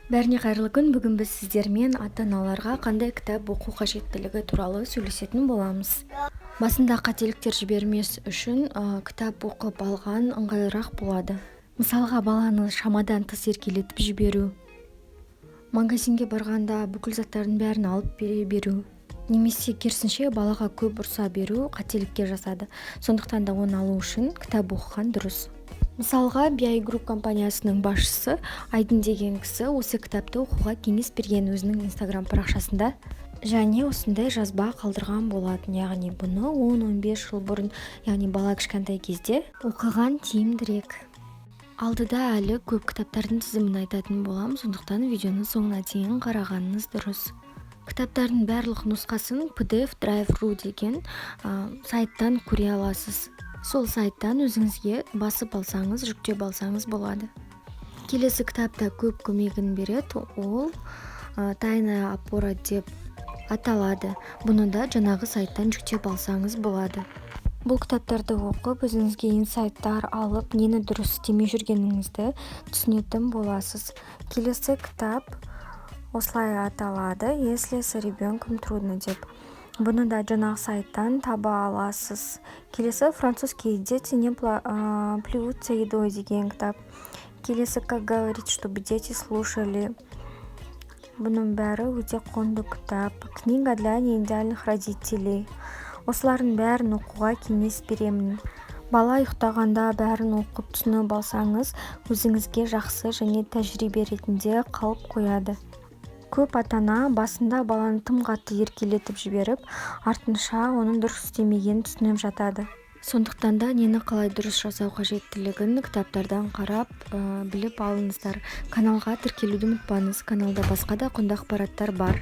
Бәріне қайырлы күн. Бүгін біз сіздермен ата-аналарға қандай кітап оқу қажеттілігі туралы сөйлесетін боламыз. Басында қателіктер жібермес үшін кітап оқып алған ыңғайлырақ болады. Мысалға, баланы шамадан тыс еркелетіп жіберу, магазинге барғанда бүкіл заттардың бәрін алып бере беру, немесе керісінше балаға көп ұрса беру қателікке жасады. Сондықтан да оны алу үшін кітап оқыған дұрыс. Мысалға, BI Group компаниясының басшысы Айдын деген кісі осы кітапты оқуға кеңес берген өзінің Instagram парақшасында, және осындай жазба қалдырған болатын. Яғни бұны 10-15 жыл бұрын, яғни бала кішкентай кезде оқыған тиімдірек. Алдыда әлі көп кітаптардың тізімін айтатын болам, сондықтан видеоны соңына дейін қарағаныңыз дұрыс. Кітаптардың барлық нұсқасын PDF Drive.ru деген сайттан көре аласыз. Сол сайттан өзіңізге басып алсаңыз, жүктеп алсаңыз болады. Келесі кітапта көп көмегін береді, ол тайная опора деп аталады. Бұны да жаңағы сайттан жүктеп алсаңыз болады. Бұл кітаптарды оқып, өзіңізге инсайттар алып, нені дұрыс істемей жүргеніңізді түсінетін боласыз. Келесі кітап осылай аталады: «Если с ребенком трудно» деп. Бұны да жаңағы сайттан таба аласыз. Келесі «Французские дети не плюются едой» деген кітап. Келесі «Как говорить, чтобы дети слушали». Бұның бәрі өте құнды кітап. «Книга для неидеальных родителей». Осылардың бәрін оқуға кеңес беремін. Бала ұйықтағанда бәрін оқып түсініп алсаңыз, өзіңізге жақсы және тәжірибе ретінде қалып қояды. Көп ата-ана басында баланы тым қатты еркелетіп жіберіп, артынша оның дұрыс істемегенін түсініп жатады. Сондықтан да нені қалай дұрыс жасау қажеттілігін кітаптардан қарап біліп алыңыздар. Каналға тіркелуді ұмытпаңыз. Каналда басқа да құнды ақпараттар бар.